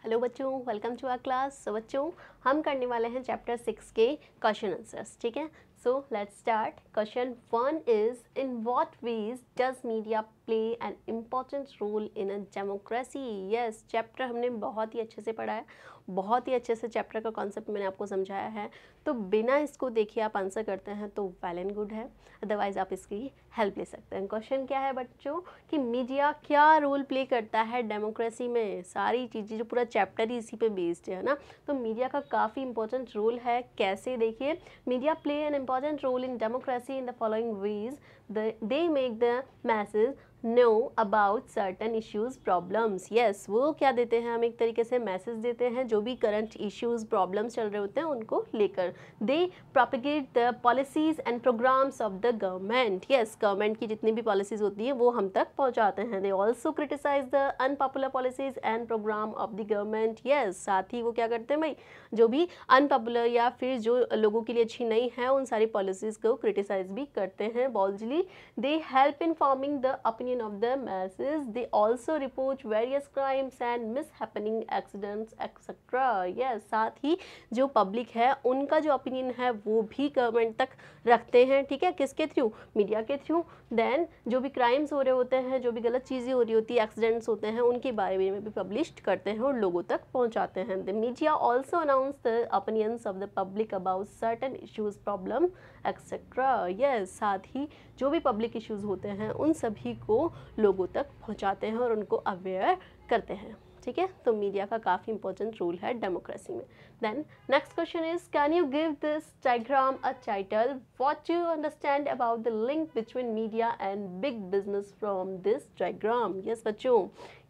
Hello बच्चों, welcome to our class. सो बच्चों, हम करने वाले हैं चैप्टर 6 के क्वेश्चन आंसर्स। ठीक है, so let's start. Question 1 is in what ways does media play an important role in a democracy. Yes, chapter हमने बहुत ही अच्छे से पढ़ा है, बहुत ही अच्छे से चैप्टर का कॉन्सेप्ट मैंने आपको समझाया है। तो बिना इसको देखे आप आंसर करते हैं तो वेल एंड गुड है, अदरवाइज आप इसकी हेल्प ले सकते हैं। क्वेश्चन क्या है बच्चों कि मीडिया क्या रोल प्ले करता है डेमोक्रेसी में। सारी चीज़ें, जो पूरा चैप्टर ही इसी पे बेस्ड है ना, तो मीडिया का काफ़ी इंपॉर्टेंट रोल है। कैसे, देखिए, media play an important role in democracy in the following ways. They make the message know about certain issues problems. Yes, वो क्या देते हैं, हम एक तरीके से मैसेज देते हैं जो भी करंट इश्यूज प्रॉब्लम्स चल रहे होते हैं उनको लेकर। They propagate the policies and programmes of the government. Yes, government की जितनी भी पॉलिसीज होती हैं वो हम तक पहुंचाते हैं। They also criticise the unpopular policies and programme of the government. Yes, साथ ही वो क्या करते हैं भाई, जो भी अनपॉपुलर या फिर जो लोगों के लिए अच्छी नहीं है उन सारी पॉलिसीज को क्रिटिसाइज भी करते हैं boldly. They help in forming the opinion of the masses. They also report various crimes and mishappening accidents etc. Yes, साथ ही जो पब्लिक है उनका जो ओपिनियन है वो भी गवर्नमेंट तक रखते हैं। ठीक है, किसके थ्रू, मीडिया के थ्रू। देन जो भी क्राइम्स हो रहे होते हैं, जो भी गलत चीज़ें हो रही होती है, एक्सीडेंट्स होते हैं, उनके बारे में भी पब्लिश करते हैं और लोगों तक पहुंचाते हैं। The media also announce the opinions of the public about certain issues problem etcetera. Yes, साथ ही जो भी पब्लिक इश्यूज होते हैं उन सभी को लोगों तक पहुंचाते हैं और उनको अवेयर करते हैं। ठीक है, तो मीडिया का काफ़ी इंपॉर्टेंट रोल है डेमोक्रेसी में। Then next question is, can you give this diagram a title. What you understand about the link between media and big business from this diagram. Yes बच्चों,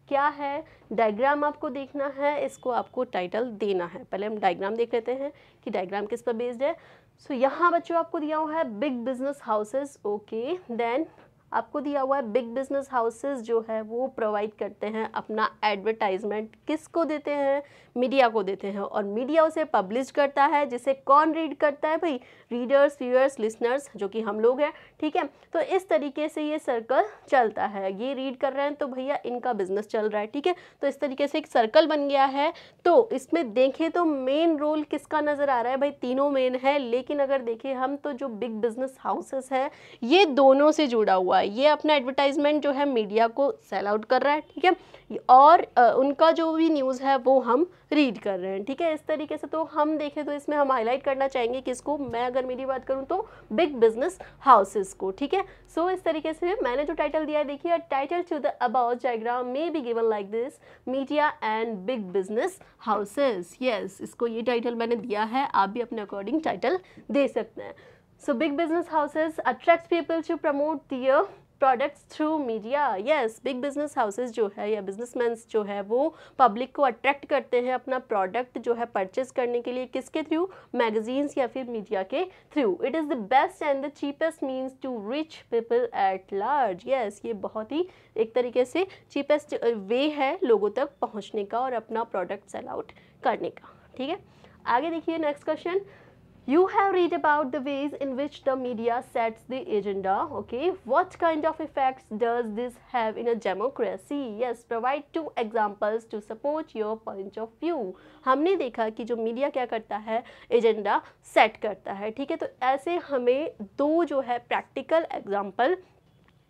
क्या है, डायग्राम आपको देखना है, इसको आपको टाइटल देना है। पहले हम डायग्राम देख लेते हैं कि डायग्राम किस पर बेस्ड है। सो यहाँ बच्चों आपको दिया हुआ है big business houses. Okay, then आपको दिया हुआ है बिग बिजनेस हाउसेस जो है वो प्रोवाइड करते हैं अपना एडवर्टाइजमेंट, किसको देते हैं, मीडिया को देते हैं, और मीडिया उसे पब्लिश करता है, जिसे कौन रीड करता है भाई, रीडर्स, व्यूअर्स, लिसनर्स, जो कि हम लोग हैं। ठीक है, तो इस तरीके से ये सर्कल चलता है। ये रीड कर रहे हैं तो भैया इनका बिजनेस चल रहा है। ठीक है, तो इस तरीके से एक सर्कल बन गया है। तो इसमें देखें तो मेन रोल किसका नज़र आ रहा है भाई, तीनों मेन है, लेकिन अगर देखें हम तो जो बिग बिजनेस हाउसेस है ये दोनों से जुड़ा हुआ है। ये अपना एडवर्टाइजमेंट जो है मीडिया को सेल आउट कर रहा है। ठीक है, और उनका जो भी न्यूज़ है वो हम रीड कर रहे हैं। ठीक है, इस तरीके से तो हम देखें तो इसमें हम हाईलाइट करना चाहेंगे किसको, मैं अगर मेरी बात करूं तो बिग बिजनेस हाउसेस को। ठीक है, सो इस तरीके से मैंने जो टाइटल दिया है, देखिए, title to the about diagram may be given like this, media and big business houses. Yes, इसको ये टाइटल मैंने दिया है, आप भी अपने अकॉर्डिंग टाइटल दे सकते हैं। So big business houses attract people to promote their products through media. Yes, big business houses जो है या businessmen जो है वो पब्लिक को अट्रैक्ट करते हैं अपना प्रोडक्ट जो है परचेज करने के लिए, किसके थ्रू, मैगजीन्स या फिर मीडिया के थ्रू। It is the best and the cheapest means to reach people at large. Yes, ये बहुत ही एक तरीके से चीपेस्ट वे है लोगों तक पहुँचने का और अपना प्रोडक्ट सेल आउट करने का। ठीक है, आगे देखिए next question. You have read about the ways in which the media sets the agenda. Okay, what kind of effects does this have in a democracy? Yes, provide 2 examples to support your point of view. हमने देखा कि जो media क्या करता है, agenda set करता है। ठीक है, तो ऐसे हमें 2 जो है प्रैक्टिकल एग्जाम्पल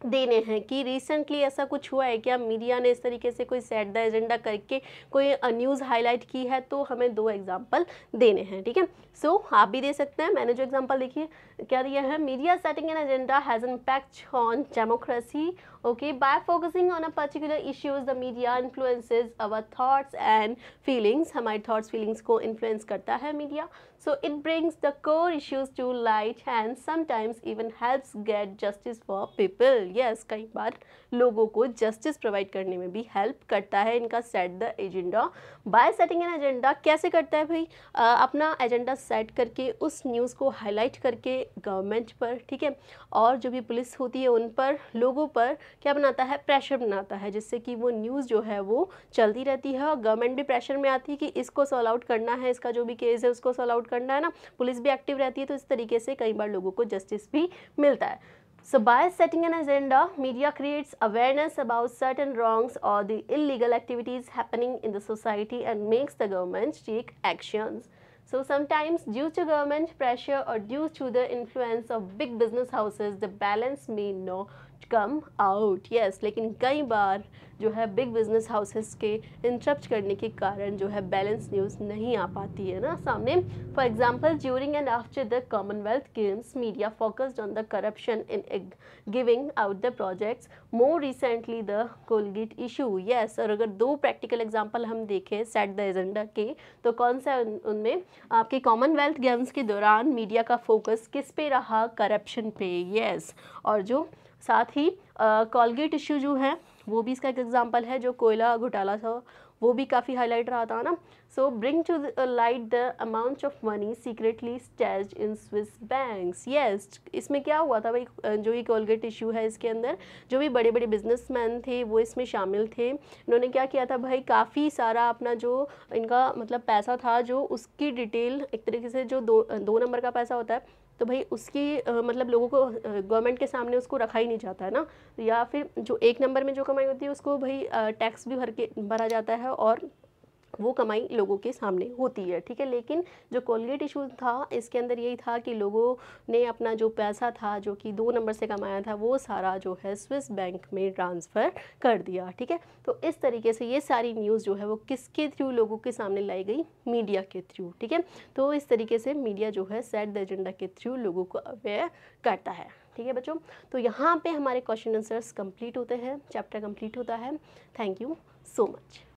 देने हैं कि रिसेंटली ऐसा कुछ हुआ है क्या, मीडिया ने इस तरीके से कोई सेट द एजेंडा करके कोई न्यूज़ हाईलाइट की है, तो हमें 2 एग्जांपल देने हैं। ठीक है, सो आप भी दे सकते हैं। मैंने जो एग्जांपल देखिए क्या दिया है, media setting an agenda has an impact on democracy. Okay, bye focusing on a particular issues the media influences our thoughts and feelings. हमारी थॉट्स फीलिंग्स को इन्फ्लुएंस करता है media. So it brings the core issues to light and sometimes even helps get justice for people. Yes, कई बार लोगों को justice provide करने में भी हेल्प करता है इनका set the agenda. Bye setting an agenda कैसे करता है भाई, अपना एजेंडा सेट करके उस न्यूज़ को हाईलाइट करके गवर्नमेंट पर, ठीक है, और जो भी पुलिस होती है उन पर, लोगों पर क्या बनाता है, प्रेशर बनाता है, जिससे कि वो न्यूज़ जो है वो चलती रहती है और गवर्नमेंट भी प्रेशर में आती है कि इसको सॉल्व आउट करना है, इसका जो भी केस है उसको सॉल्व आउट करना है ना, पुलिस भी एक्टिव रहती है। तो इस तरीके से कई बार लोगों को जस्टिस भी मिलता है। So by setting an agenda, media creates awareness about certain wrongs or the illegal activities happening in the society and makes the government take actions. So sometimes due to government pressure or due to the influence of big business houses, the balance may not come out. Yes, लेकिन कई बार जो है big business houses के interrupt करने के कारण जो है बैलेंस न्यूज़ नहीं आ पाती है ना सामने. For example, during and after the Commonwealth games media focused on the corruption in giving out the projects. More recently the Colgate issue. Yes, और अगर दो प्रैक्टिकल एग्जाम्पल हम देखें सेट द एजेंडा के, तो कौन सा उनमें आपके कॉमनवेल्थ गेम्स के दौरान मीडिया का फोकस किस पे रहा? करप्शन पे. यस, और जो साथ ही कोलगेट इशू जो है वो भी इसका एक एग्जांपल है, जो कोयला घोटाला था वो भी काफ़ी हाईलाइट रहा था ना. So bring to light the amount of money secretly stashed in Swiss banks. Yes, इसमें क्या हुआ था भाई, जो ये कोलगेट इशू है इसके अंदर जो भी बड़े बड़े बिजनेसमैन थे वो इसमें शामिल थे. इन्होंने क्या किया था भाई, काफ़ी सारा अपना जो इनका मतलब पैसा था जो उसकी डिटेल एक तरीके से जो दो नंबर का पैसा होता है तो भाई उसकी मतलब लोगों को गवर्नमेंट के सामने उसको रखा ही नहीं जाता है ना, या फिर जो एक नंबर में जो कमाई होती है उसको भाई टैक्स भी भरा जाता है और वो कमाई लोगों के सामने होती है. ठीक है, लेकिन जो कोलगेट इशू था इसके अंदर यही था कि लोगों ने अपना जो पैसा था जो कि 2 नंबर से कमाया था वो सारा जो है स्विस बैंक में ट्रांसफ़र कर दिया. ठीक है, तो इस तरीके से ये सारी न्यूज़ जो है वो किसके थ्रू लोगों के सामने लाई गई? मीडिया के थ्रू. ठीक है, तो इस तरीके से मीडिया जो है सेट द एजेंडा के थ्रू लोगों को अवेयर करता है. ठीक है बच्चों, तो यहाँ पे हमारे क्वेश्चन आंसर्स कंप्लीट होते हैं, चैप्टर कंप्लीट होता है. Thank you so much.